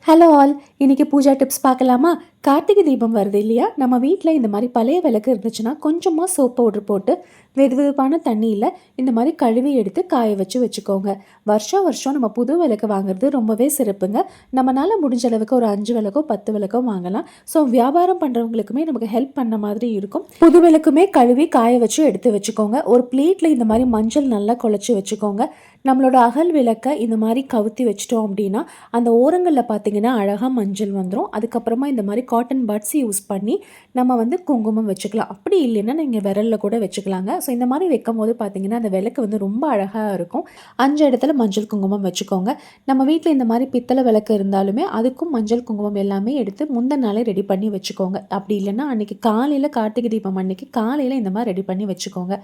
Hello all, இன்னைக்கு Pooja tips பார்க்கலாமா? கார்த்திகை தீபம் வருது இல்லையா? நம்ம வீட்டில் இந்த மாதிரி பழைய விளக்கு இருந்துச்சுன்னா கொஞ்சமாக சோப் பவுடர் போட்டு வெதுவெதுப்பான தண்ணியில் இந்த மாதிரி கழுவி எடுத்து காய வச்சுக்கோங்க. வருஷம் வருஷம் நம்ம புது விளக்கு வாங்குறது ரொம்பவே சிறப்புங்க. நம்மளால் முடிஞ்ச அளவுக்கு ஒரு 5 விளக்கோ 10 விளக்கோ வாங்கலாம். ஸோ வியாபாரம் பண்ணுறவங்களுக்குமே நமக்கு ஹெல்ப் பண்ண மாதிரி இருக்கும். புது விளக்குமே கழுவி காய வச்சு எடுத்து வச்சுக்கோங்க. ஒரு பிளேட்டில் இந்த மாதிரி மஞ்சள் நல்லா குழச்சி வச்சுக்கோங்க. நம்மளோட அகல் விளக்கை இந்த மாதிரி கவுத்தி வச்சிட்டோம் அப்படின்னா அந்த ஓரங்களில் பார்த்தீங்கன்னா அழகாக மஞ்சள் வந்துடும். அதுக்கப்புறமா இந்த மாதிரி காட்டன் பட்ஸ் யூஸ் பண்ணி நம்ம வந்து குங்குமம் வச்சுக்கலாம். அப்படி இல்லைன்னா நீங்கள் விரலில் கூட வச்சுக்கலாங்க. ஸோ இந்த மாதிரி வைக்கும் போது பார்த்தீங்கன்னா அந்த விளக்கு வந்து ரொம்ப அழகாக இருக்கும். 5 இடத்துல மஞ்சள் குங்குமம் வச்சுக்கோங்க. நம்ம வீட்டில் இந்த மாதிரி பித்தளை விளக்கு இருந்தாலுமே அதுக்கும் மஞ்சள் குங்குமம் எல்லாமே எடுத்து முந்தின நாளே ரெடி பண்ணி வச்சுக்கோங்க. அப்படி இல்லைன்னா அன்றைக்கி காலையில் கார்த்திகை தீபம் அன்னைக்கு காலையில் இந்த மாதிரி ரெடி பண்ணி வச்சுக்கோங்க.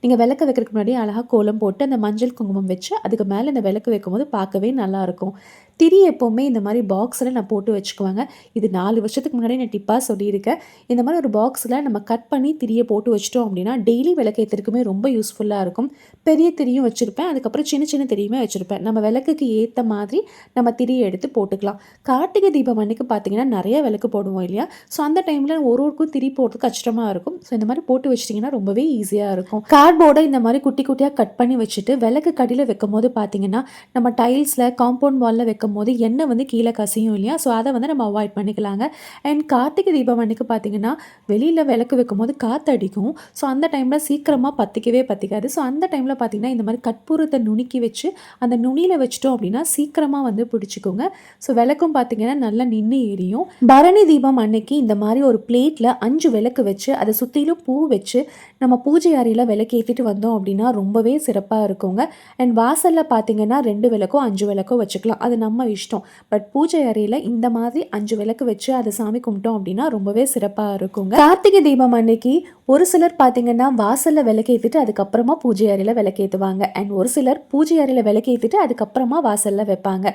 நீங்கள் விளக்கு வைக்கிறதுக்கு முன்னாடி அழகாக கோலம் போட்டு அந்த மஞ்சள் குங்குமம் வச்சு அதுக்கு மேலே இந்த விளக்கு வைக்கும்போது பார்க்கவே நல்லாயிருக்கும். திரி எப்போவுமே இந்த மாதிரி பாக்ஸில் நான் போட்டு வச்சுக்குவாங்க. இது 4 வருஷத்துக்கு முன்னாடி நான் டிப்பாக சொல்லியிருக்கேன். இந்த மாதிரி ஒரு பாக்ஸில் நம்ம கட் பண்ணி திரியை போட்டு வச்சிட்டோம் அப்படின்னா டெய்லி விளக்கேற்றுறதுக்குமே ரொம்ப யூஸ்ஃபுல்லாக இருக்கும். பெரிய திரியும் வச்சுருப்பேன், அதுக்கப்புறம் சின்ன சின்ன திரியுமே வச்சுருப்பேன். நம்ம விளக்குக்கு ஏற்ற மாதிரி நம்ம திரியை எடுத்து போட்டுக்கலாம். கார்த்திகை தீபம் அன்னைக்கு பார்த்தீங்கன்னா நிறைய விளக்கு போடுவோம் இல்லையா? ஸோ அந்த டைமில் ஒருவருக்கும் திரி போடுறதுக்கு கஷ்டமாக இருக்கும். ஸோ இந்த மாதிரி போட்டு வச்சிட்டிங்கன்னா ரொம்பவே ஈஸியாக இருக்கும். கார்ட்போர்டை இந்த மாதிரி குட்டி குட்டியாக கட் பண்ணி வச்சுட்டு விளக்கு கடியில் வைக்கும் போது பார்த்தீங்கன்னா நம்ம டைல்ஸில் காம்பவுண்ட் வாலில் வைக்கும் போது எண்ணெய் வந்து கீழே கசியும் இல்லையா? ஸோ அதை வந்து நம்ம அவாய்ட் பண்ணிக்கலாங்க. அண்ட் கார்த்திகை தீபம் அன்னைக்கு பார்த்தீங்கன்னா வெளியில் விளக்கு வைக்கும் போது காற்று அடிக்கும். ஸோ அந்த டைமில் சீக்கிரமாக பற்றிக்காது. ஸோ அந்த டைமில் பார்த்தீங்கன்னா இந்த மாதிரி கற்பூரத்தை நுணுக்கி வச்சு அந்த நுனியில் வச்சிட்டோம் அப்படின்னா சீக்கிரமாக வந்து பிடிச்சிக்கோங்க. ஸோ விளக்கும் பார்த்தீங்கன்னா நல்லா நின்று எரியும். பரணி தீபம் அன்னைக்கு இந்த மாதிரி ஒரு பிளேட்டில் 5 விளக்கு வச்சு அதை சுற்றிலும் பூ வச்சு நம்ம பூஜை அறையில் விளக்கு ஏற்றிட்டு வந்தோம் அப்படின்னா ரொம்பவே சிறப்பாக இருக்குங்க. அண்ட் வாசலில் பார்த்தீங்கன்னா 2 விளக்கோ 5 விளக்கோ வச்சுக்கலாம், அது நம்ம இஷ்டம். பட் பூஜை அறையில் இந்த மாதிரி 5 விளக்கு வச்சு அதை சாமி கும்பிட்டோம் அப்படின்னா ரொம்பவே சிறப்பாக இருக்குங்க. கார்த்திகை தீபம் அன்னைக்கு ஒரு சிலர் பார்த்தீங்கன்னா வாசலில் விளக்கேற்றிட்டு அதுக்கப்புறமா பூஜை அறையில் விளக்கேற்றுவாங்க. அண்ட் ஒரு சிலர் பூஜை அறையில் விளக்கேற்றிட்டு அதுக்கப்புறமா வாசலில் வைப்பாங்க.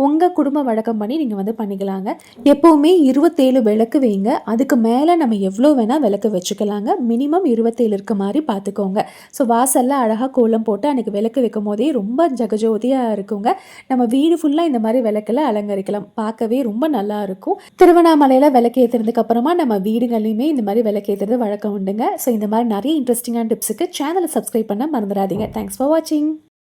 உங்கள் குடும்ப வழக்கம் பண்ணி நீங்கள் வந்து பண்ணிக்கலாங்க. எப்போவுமே 27 விளக்கு வைங்க. அதுக்கு மேலே நம்ம எவ்வளோ வேணால் விளக்கு வச்சுக்கலாங்க. மினிமம் 27 இருக்க மாதிரி பார்த்துக்கோங்க. ஸோ வாசலில் அழகாக கோலம் போட்டு அன்றைக்கி விளக்கு வைக்கும் போதே ரொம்ப ஜகஜோதியாக இருக்குங்க. நம்ம வீடு ஃபுல்லாக இந்த மாதிரி விளக்கில் அலங்கரிக்கலாம், பார்க்கவே ரொம்ப நல்லா இருக்கும். திருவண்ணாமலையில் விளக்கு ஏற்றுறதுக்கு அப்புறமா நம்ம வீடுகள்லையுமே இந்த மாதிரி விளக்கு ஏற்றுறது வழக்கம் உண்டுங்க. ஸோ இந்த மாதிரி நிறைய இன்ட்ரெஸ்டிங்கான டிப்ஸுக்கு சேனலை சப்ஸ்கிரைப் பண்ண மறந்துடாதீங்க. தேங்க்ஸ் ஃபார் வாட்சிங்.